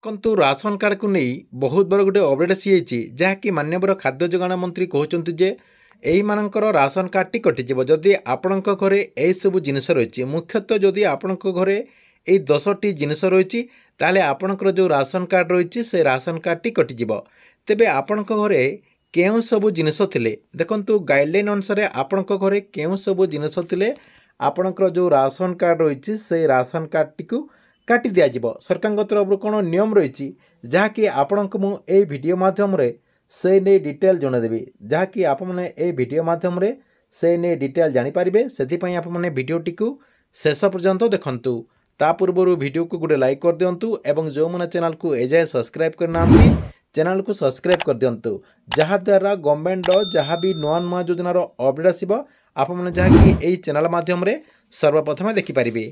କିନ୍ତୁ ରାସନ କାର୍ଡ଼କୁ ନେଇ ବହୁତ ବଡ଼ ଗୋଟେ ଅପଡ଼େଟ୍ ଆସିଯାଇଛି, ଯାହାକି ମାନ୍ୟବର ଖାଦ୍ୟ ଯୋଗାଣ ମନ୍ତ୍ରୀ କହୁଛନ୍ତି ଯେ ଏଇମାନଙ୍କର ରାସନ କାର୍ଡ଼ଟି କଟିଯିବ ଯଦି ଆପଣଙ୍କ ଘରେ ଏହିସବୁ ଜିନିଷ ରହିଛି। ମୁଖ୍ୟତଃ ଯଦି ଆପଣଙ୍କ ଘରେ ଏଇ 10ଟି ଜିନିଷ ରହିଛି ତାହେଲେ ଆପଣଙ୍କର ଯେଉଁ ରାସନ କାର୍ଡ଼ ରହିଛି ସେ ରାସନ କାର୍ଡ଼ଟି କଟିଯିବ। ତେବେ ଆପଣଙ୍କ ଘରେ କେଉଁ ସବୁ ଜିନିଷ ଥିଲେ, ଦେଖନ୍ତୁ ଗାଇଡ଼ଲାଇନ୍ ଅନୁସାରେ ଆପଣଙ୍କ ଘରେ କେଉଁ ସବୁ ଜିନିଷ ଥିଲେ ଆପଣଙ୍କର ଯେଉଁ ରାସନ କାର୍ଡ଼ ରହିଛି ସେଇ ରାସନ କାର୍ଡ଼ଟିକୁ କାଟି ଦିଆଯିବ। ସରକାରଙ୍କ ତରଫରୁ କ'ଣ ନିୟମ ରହିଛି ଯାହାକି ଆପଣଙ୍କୁ ମୁଁ ଏହି ଭିଡ଼ିଓ ମାଧ୍ୟମରେ ସେ ନେଇ ଡିଟେଲ୍ ଜଣାଇଦେବି, ଯାହାକି ଆପଣମାନେ ଏହି ଭିଡ଼ିଓ ମାଧ୍ୟମରେ ସେ ନେଇ ଡିଟେଲ୍ ଜାଣିପାରିବେ। ସେଥିପାଇଁ ଆପଣମାନେ ଭିଡ଼ିଓଟିକୁ ଶେଷ ପର୍ଯ୍ୟନ୍ତ ଦେଖନ୍ତୁ। ତା ପୂର୍ବରୁ ଭିଡ଼ିଓକୁ ଗୋଟେ ଲାଇକ୍ କରିଦିଅନ୍ତୁ ଏବଂ ଯେଉଁମାନେ ଚ୍ୟାନେଲକୁ ଏଯାଏ ସବସ୍କ୍ରାଇବ୍ କରିନାହାନ୍ତି ଚ୍ୟାନେଲକୁ ସବସ୍କ୍ରାଇବ୍ କରିଦିଅନ୍ତୁ, ଯାହାଦ୍ୱାରା ଗଭର୍ଣ୍ଣମେଣ୍ଟର ଯାହା ବି ନୂଆ ନୂଆ ଯୋଜନାର ଅପଡ଼େଟ୍ ଆସିବ ଆପଣମାନେ ଯାହାକି ଏହି ଚ୍ୟାନେଲ ମାଧ୍ୟମରେ ସର୍ବପ୍ରଥମେ ଦେଖିପାରିବେ।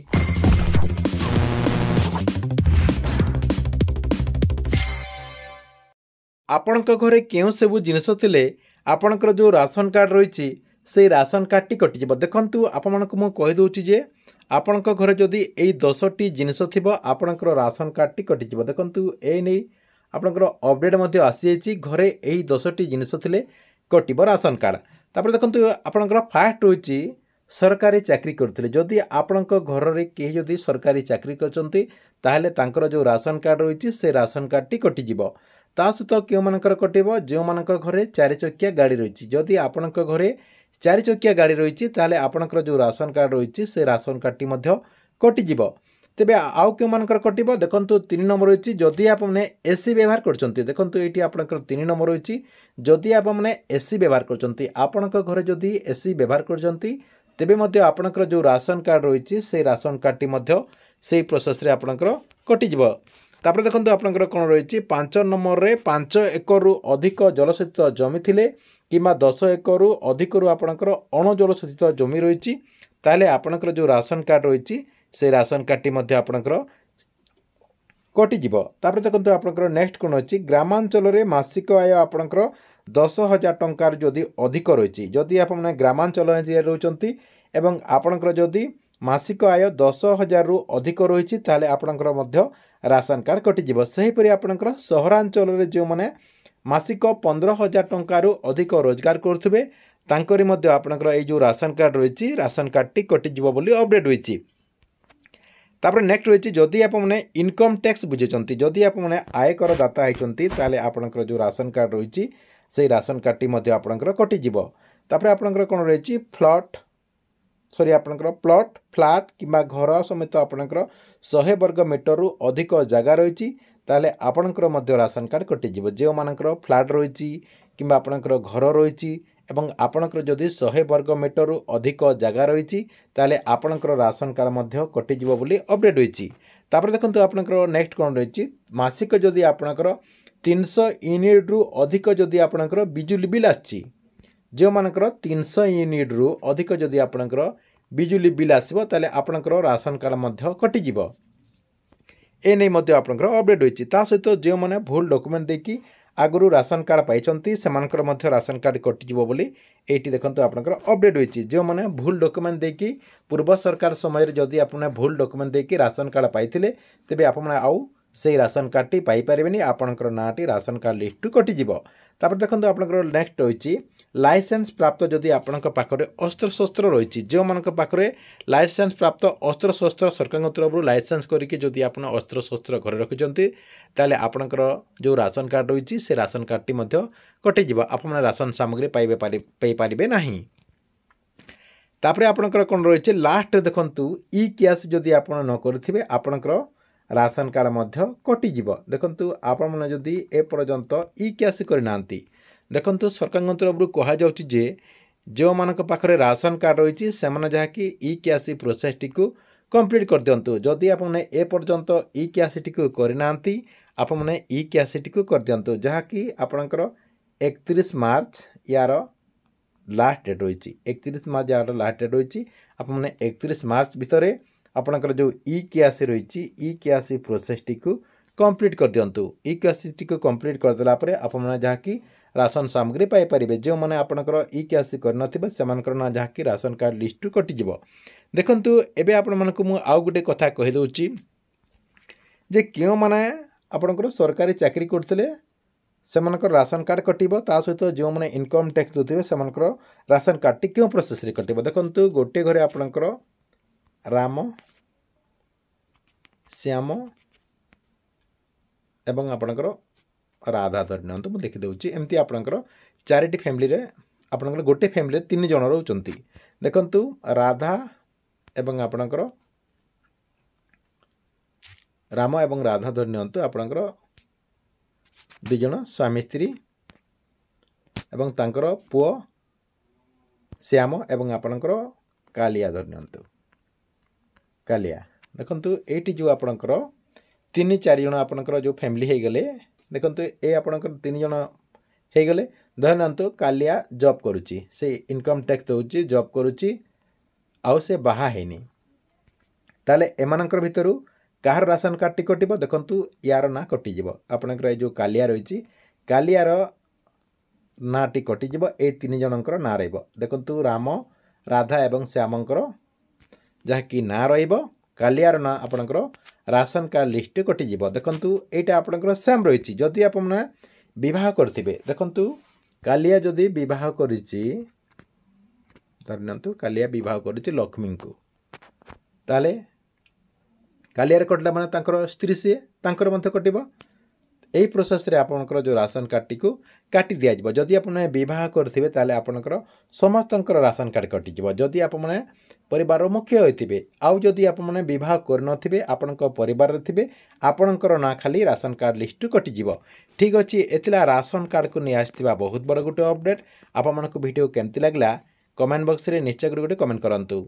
ଆପଣଙ୍କ ଘରେ କେଉଁ ସବୁ ଜିନିଷ ଥିଲେ ଆପଣଙ୍କର ଯେଉଁ ରାସନ କାର୍ଡ଼ ରହିଛି ସେଇ ରାସନ କାର୍ଡ଼ଟି କଟିଯିବ। ଦେଖନ୍ତୁ ଆପଣମାନଙ୍କୁ ମୁଁ କହିଦେଉଛି ଯେ ଆପଣଙ୍କ ଘରେ ଯଦି ଏଇ 10ଟି ଜିନିଷ ଥିବ ଆପଣଙ୍କର ରାସନ କାର୍ଡ଼ଟି କଟିଯିବ। ଦେଖନ୍ତୁ ଏଇ ନେଇ ଆପଣଙ୍କର ଅପଡ଼େଟ୍ ମଧ୍ୟ ଆସିଯାଇଛି, ଘରେ ଏହି 10ଟି ଜିନିଷ ଥିଲେ କଟିବ ରାସନ କାର୍ଡ଼। ତାପରେ ଦେଖନ୍ତୁ ଆପଣଙ୍କର ଫାଷ୍ଟ ରହିଛି ସରକାରୀ ଚାକିରି କରୁଥିଲେ। ଯଦି ଆପଣଙ୍କ ଘରରେ କେହି ଯଦି ସରକାରୀ ଚାକିରି କରିଛନ୍ତି ତାହେଲେ ତାଙ୍କର ଯେଉଁ ରାସନ କାର୍ଡ଼ ରହିଛି ସେ ରାସନ କାର୍ଡ଼ଟି କଟିଯିବ। ତା ସହିତ କେଉଁମାନଙ୍କର କଟିବ, ଯେଉଁମାନଙ୍କର ଘରେ 4 ଚକିଆ ଗାଡ଼ି ରହିଛି। ଯଦି ଆପଣଙ୍କ ଘରେ 4 ଚକିଆ ଗାଡ଼ି ରହିଛି ତାହେଲେ ଆପଣଙ୍କର ଯେଉଁ ରାସନ କାର୍ଡ଼ ରହିଛି ସେ ରାସନ କାର୍ଡ଼ଟି ମଧ୍ୟ କଟିଯିବ। ତେବେ ଆଉ କେଉଁମାନଙ୍କର କଟିବ, ଦେଖନ୍ତୁ 3 ନମ୍ବର ରହିଛି ଯଦି ଆପଣମାନେ ଏସି ବ୍ୟବହାର କରୁଛନ୍ତି। ଦେଖନ୍ତୁ ଏଇଠି ଆପଣଙ୍କର 3 ନମ୍ବର ରହିଛି ଯଦି ଆପଣମାନେ ଏସି ବ୍ୟବହାର କରୁଛନ୍ତି। ଆପଣଙ୍କ ଘରେ ଯଦି ଏସି ବ୍ୟବହାର କରୁଛନ୍ତି ତେବେ ମଧ୍ୟ ଆପଣଙ୍କର ଯେଉଁ ରାସନ କାର୍ଡ଼ ରହିଛି ସେଇ ରାସନ କାର୍ଡ଼ଟି ମଧ୍ୟ ସେଇ ପ୍ରୋସେସ୍ରେ ଆପଣଙ୍କର କଟିଯିବ। ତାପରେ ଦେଖନ୍ତୁ ଆପଣଙ୍କର କ'ଣ ରହିଛି 5 ନମ୍ବରରେ 5 ଏକରରୁ ଅଧିକ ଜଳସେଚିତ ଜମି ଥିଲେ କିମ୍ବା 10 ଏକରରୁ ଅଧିକରୁ ଆପଣଙ୍କର ଅଣଜଳସେଚିତ ଜମି ରହିଛି ତାହେଲେ ଆପଣଙ୍କର ଯେଉଁ ରାସନ କାର୍ଡ଼ ରହିଛି ସେଇ ରାସନ କାର୍ଡ଼ଟି ମଧ୍ୟ ଆପଣଙ୍କର କଟିଯିବ। ତାପରେ ଦେଖନ୍ତୁ ଆପଣଙ୍କର ନେକ୍ସଟ କ'ଣ ଅଛି, ଗ୍ରାମାଞ୍ଚଳରେ ମାସିକ ଆୟ ଆପଣଙ୍କର 10,000 ଟଙ୍କାରୁ ଯଦି ଅଧିକ ରହିଛି। ଯଦି ଆପଣମାନେ ଗ୍ରାମାଞ୍ଚଳ ଏରିଆରେ ରହୁଛନ୍ତି ଏବଂ ଆପଣଙ୍କର ଯଦି ମାସିକ ଆୟ 10,000ରୁ ଅଧିକ ରହିଛି ତାହେଲେ ଆପଣଙ୍କର ମଧ୍ୟ ରାସନ କାର୍ଡ଼ କଟିଯିବ। ସେହିପରି ଆପଣଙ୍କର ସହରାଞ୍ଚଳରେ ଯେଉଁମାନେ ମାସିକ 15,000 ଟଙ୍କାରୁ ଅଧିକ ରୋଜଗାର କରୁଥିବେ ତାଙ୍କରି ମଧ୍ୟ ଆପଣଙ୍କର ଏଇ ଯେଉଁ ରାସନ କାର୍ଡ଼ ରହିଛି ରାସନ କାର୍ଡ଼ଟି କଟିଯିବ ବୋଲି ଅପଡ଼େଟ୍ ହୋଇଛି। ତାପରେ ନେକ୍ସଟ ରହିଛି ଯଦି ଆପଣମାନେ ଇନକମ୍ ଟ୍ୟାକ୍ସ ବୁଝୁଛନ୍ତି, ଯଦି ଆପଣମାନେ ଆୟକର ଦାତା ହେଇଛନ୍ତି ତାହେଲେ ଆପଣଙ୍କର ଯେଉଁ ରାସନ କାର୍ଡ଼ ରହିଛି ସେଇ ରାସନ କାର୍ଡ଼ଟି ମଧ୍ୟ ଆପଣଙ୍କର କଟିଯିବ। ତାପରେ ଆପଣଙ୍କର କ'ଣ ରହିଛି ଆପଣଙ୍କର ପ୍ଲଟ୍ ଫ୍ଲାଟ୍ କିମ୍ବା ଘର ସମେତ ଆପଣଙ୍କର 100 ବର୍ଗ ମିଟରରୁ ଅଧିକ ଜାଗା ରହିଛି ତାହେଲେ ଆପଣଙ୍କର ମଧ୍ୟ ରାସନ କାର୍ଡ଼ କଟିଯିବ। ଯେଉଁମାନଙ୍କର ଫ୍ଲାଟ୍ ରହିଛି କିମ୍ବା ଆପଣଙ୍କର ଘର ରହିଛି ଏବଂ ଆପଣଙ୍କର ଯଦି 100 ବର୍ଗ ମିଟରରୁ ଅଧିକ ଜାଗା ରହିଛି ତାହେଲେ ଆପଣଙ୍କର ରାସନ କାର୍ଡ଼ ମଧ୍ୟ କଟିଯିବ ବୋଲି ଅପଡ଼େଟ୍ ହୋଇଛି। ତାପରେ ଦେଖନ୍ତୁ ଆପଣଙ୍କର ନେକ୍ସଟ କ'ଣ ରହିଛି, ମାସିକ ଯଦି ଆପଣଙ୍କର 300 ୟୁନିଟ୍ରୁ ଅଧିକ ଯଦି ଆପଣଙ୍କର ବିଜୁଳି ବିଲ୍ ଆସିଛି, ଯେଉଁମାନଙ୍କର 300 ୟୁନିଟ୍ରୁ ଅଧିକ ଯଦି ଆପଣଙ୍କର ବିଜୁଳି ବିଲ୍ ଆସିବ ତାହେଲେ ଆପଣଙ୍କର ରାସନ କାର୍ଡ଼ ମଧ୍ୟ କଟିଯିବ। ଏ ନେଇ ମଧ୍ୟ ଆପଣଙ୍କର ଅପଡ଼େଟ୍ ହୋଇଛି। ତା ସହିତ ଯେଉଁମାନେ ଭୁଲ ଡକୁମେଣ୍ଟ ଦେଇକି ଆଗରୁ ରାସନ କାର୍ଡ଼ ପାଇଛନ୍ତି ସେମାନଙ୍କର ମଧ୍ୟ ରାସନ କାର୍ଡ଼ କଟିଯିବ ବୋଲି ଏଇଠି ଦେଖନ୍ତୁ ଆପଣଙ୍କର ଅପଡ଼େଟ୍ ହୋଇଛି। ଯେଉଁମାନେ ଭୁଲ ଡକୁମେଣ୍ଟ ଦେଇକି ପୂର୍ବ ସରକାର ସମୟରେ ଯଦି ଆପଣ ଭୁଲ ଡକୁମେଣ୍ଟ ଦେଇକି ରାସନ କାର୍ଡ଼ ପାଇଥିଲେ ତେବେ ଆପଣମାନେ ଆଉ ସେଇ ରାସନ କାର୍ଡ଼ଟି ପାଇପାରିବେନି, ଆପଣଙ୍କର ନାଁଟି ରାସନ କାର୍ଡ଼ ଲିଷ୍ଟରୁ କଟିଯିବ। ତାପରେ ଦେଖନ୍ତୁ ଆପଣଙ୍କର ନେକ୍ସଟ ରହିଛି ଲାଇସେନ୍ସ ପ୍ରାପ୍ତ ଯଦି ଆପଣଙ୍କ ପାଖରେ ଅସ୍ତ୍ରଶସ୍ତ୍ର ରହିଛି, ଯେଉଁମାନଙ୍କ ପାଖରେ ଲାଇସେନ୍ସ ପ୍ରାପ୍ତ ଅସ୍ତ୍ରଶସ୍ତ୍ର ସରକାରଙ୍କ ତରଫରୁ ଲାଇସେନ୍ସ କରିକି ଯଦି ଆପଣ ଅସ୍ତ୍ରଶସ୍ତ୍ର ଘରେ ରଖିଛନ୍ତି ତାହେଲେ ଆପଣଙ୍କର ଯେଉଁ ରାସନ କାର୍ଡ଼ ରହିଛି ସେ ରାସନ କାର୍ଡ଼ଟି ମଧ୍ୟ କଟିଯିବ, ଆପଣମାନେ ରାସନ ସାମଗ୍ରୀ ପାଇପାରିବେ ନାହିଁ। ତାପରେ ଆପଣଙ୍କର କ'ଣ ରହିଛି ଲାଷ୍ଟରେ ଦେଖନ୍ତୁ ଇ କ୍ୟାସ୍ ଯଦି ଆପଣ ନ କରିଥିବେ ଆପଣଙ୍କର ରାସନ କାର୍ଡ଼ ମଧ୍ୟ କଟିଯିବ। ଦେଖନ୍ତୁ ଆପଣମାନେ ଯଦି ଏପର୍ଯ୍ୟନ୍ତ ଇ କ୍ୟାସ୍ କରିନାହାନ୍ତି, ଦେଖନ୍ତୁ ସରକାରଙ୍କ ତରଫରୁ କୁହାଯାଉଛି ଯେ ଯେଉଁମାନଙ୍କ ପାଖରେ ରାସନ କାର୍ଡ଼ ରହିଛି ସେମାନେ ଯାହାକି ଇ କ୍ୟାସ୍ ପ୍ରୋସେସ୍ଟିକୁ କମ୍ପ୍ଲିଟ୍ କରିଦିଅନ୍ତୁ। ଯଦି ଆପଣମାନେ ଏପର୍ଯ୍ୟନ୍ତ ଇ କ୍ୟାସ୍ଟିକୁ କରିନାହାନ୍ତି ଆପଣମାନେ ଇ କ୍ୟାସ୍ଟିକୁ କରିଦିଅନ୍ତୁ, ଯାହାକି ଆପଣଙ୍କର 31 ମାର୍ଚ୍ଚ ୟାର ଲାଷ୍ଟ ଡେଟ୍ ରହିଛି। 31 ମାର୍ଚ୍ଚ ୟାର ଲାଷ୍ଟ ଡେଟ୍ ରହିଛି। ଆପଣମାନେ 31 ମାର୍ଚ୍ଚ ଭିତରେ ଆପଣଙ୍କର ଯେଉଁ ଇ କ୍ୟାସ୍ ରହିଛି ଇ କ୍ୟାସ୍ ପ୍ରୋସେସ୍ଟିକୁ କମ୍ପ୍ଲିଟ୍ କରିଦିଅନ୍ତୁ। ଇ କ୍ୟାସ୍ଟିକୁ କମ୍ପ୍ଲିଟ୍ କରିଦେଲା ପରେ ଆପଣମାନେ ଯାହାକି ରାସନ ସାମଗ୍ରୀ ପାଇପାରିବେ। ଯେଉଁମାନେ ଆପଣଙ୍କର ଇ କ୍ୟାସ୍ କରିନଥିବେ ସେମାନଙ୍କର ନାଁ ଯାହାକି ରାସନ କାର୍ଡ଼ ଲିଷ୍ଟରୁ କଟିଯିବ। ଦେଖନ୍ତୁ ଏବେ ଆପଣମାନଙ୍କୁ ମୁଁ ଆଉ ଗୋଟେ କଥା କହିଦେଉଛି ଯେ କେଉଁମାନେ ଆପଣଙ୍କର ସରକାରୀ ଚାକିରି କରୁଥିଲେ ସେମାନଙ୍କର ରାସନ କାର୍ଡ଼ କଟିବ। ତା ସହିତ ଯେଉଁମାନେ ଇନକମ୍ ଟ୍ୟାକ୍ସ ଦେଉଥିବେ ସେମାନଙ୍କର ରାସନ କାର୍ଡ଼ଟି କେଉଁ ପ୍ରୋସେସ୍ରେ କଟିବ ଦେଖନ୍ତୁ। ଗୋଟିଏ ଘରେ ଆପଣଙ୍କର ରାମ, ଶ୍ୟାମ ଏବଂ ଆପଣଙ୍କର ରାଧା ଧରି ନିଅନ୍ତୁ, ମୁଁ ଦେଖିଦେଉଛି। ଏମିତି ଆପଣଙ୍କର 4ଟି ଫ୍ୟାମିଲିରେ ଆପଣଙ୍କର ଗୋଟେ ଫ୍ୟାମିଲିରେ 3 ଜଣ ରହୁଛନ୍ତି। ଦେଖନ୍ତୁ ରାଧା ଏବଂ ଆପଣଙ୍କର ରାମ ଏବଂ ରାଧା ଧରି ନିଅନ୍ତୁ ଆପଣଙ୍କର 2 ଜଣ ସ୍ୱାମୀ ସ୍ତ୍ରୀ ଏବଂ ତାଙ୍କର ପୁଅ ଶ୍ୟାମ ଏବଂ ଆପଣଙ୍କର କାଳିଆ ଧରି ନିଅନ୍ତୁ। କାଳିଆ ଦେଖନ୍ତୁ ଏଇଠି ଯେଉଁ ଆପଣଙ୍କର 3-4 ଜଣ ଆପଣଙ୍କର ଯେଉଁ ଫ୍ୟାମିଲି ହେଇଗଲେ, ଦେଖନ୍ତୁ ଏ ଆପଣଙ୍କର 3 ଜଣ ହେଇଗଲେ। ଧରି ନିଅନ୍ତୁ କାଳିଆ ଜବ୍ କରୁଛି, ସେ ଇନକମ୍ ଟ୍ୟାକ୍ସ ଦେଉଛି, ଜବ୍ କରୁଛି, ଆଉ ସେ ବାହା ହେଇନି। ତାହେଲେ ଏମାନଙ୍କର ଭିତରୁ କାହାର ରାସନ କାର୍ଡ଼ଟି କଟିବ ଦେଖନ୍ତୁ। ୟାର ନାଁ କଟିଯିବ। ଆପଣଙ୍କର ଏ ଯେଉଁ କାଳିଆ ରହିଛି, କାଳିଆର ନାଁଟି କଟିଯିବ। ଏଇ 3 ଜଣଙ୍କର ନାଁ ରହିବ। ଦେଖନ୍ତୁ ରାମ, ରାଧା ଏବଂ ଶ୍ୟାମଙ୍କର ଯାହାକି ନାଁ ରହିବ, କାଳିଆର ନାଁ ଆପଣଙ୍କର ରାସନ କାର୍ଡ଼ ଲିଷ୍ଟରେ କଟିଯିବ। ଦେଖନ୍ତୁ ଏଇଟା ଆପଣଙ୍କର ସେମ୍ ରହିଛି। ଯଦି ଆପଣମାନେ ବିବାହ କରିଥିବେ, ଦେଖନ୍ତୁ କାଳିଆ ଯଦି ବିବାହ କରିଛି, ଧରି ନିଅନ୍ତୁ କାଳିଆ ବିବାହ କରିଛି ଲକ୍ଷ୍ମୀଙ୍କୁ, ତାହେଲେ କାଳିଆରେ କଟିଲା ମାନେ ତାଙ୍କର ସ୍ତ୍ରୀ ସିଏ, ତାଙ୍କର ମଧ୍ୟ କଟିବ। ଏହି ପ୍ରୋସେସ୍ରେ ଆପଣଙ୍କର ଯେଉଁ ରାସନ କାର୍ଡ଼ଟିକୁ କାଟି ଦିଆଯିବ। ଯଦି ଆପଣମାନେ ବିବାହ କରିଥିବେ ତାହେଲେ ଆପଣଙ୍କର ସମସ୍ତଙ୍କର ରାସନ କାର୍ଡ଼ କଟିଯିବ, ଯଦି ଆପଣମାନେ ପରିବାରର ମୁଖ୍ୟ ହୋଇଥିବେ। ଆଉ ଯଦି ଆପଣମାନେ ବିବାହ କରିନଥିବେ, ଆପଣଙ୍କ ପରିବାରରେ ଥିବେ, ଆପଣଙ୍କର ନାଁ ଖାଲି ରାସନ କାର୍ଡ଼ ଲିଷ୍ଟରୁ କଟିଯିବ। ଠିକ୍ ଅଛି, ଏଥିଲା ରାସନ କାର୍ଡ଼କୁ ନେଇ ଆସିଥିବା ବହୁତ ବଡ଼ ଗୋଟେ ଅପଡ଼େଟ୍। ଆପଣମାନଙ୍କୁ ଭିଡ଼ିଓ କେମିତି ଲାଗିଲା କମେଣ୍ଟ ବକ୍ସରେ ନିଶ୍ଚୟ କରି ଗୋଟେ କମେଣ୍ଟ କରନ୍ତୁ।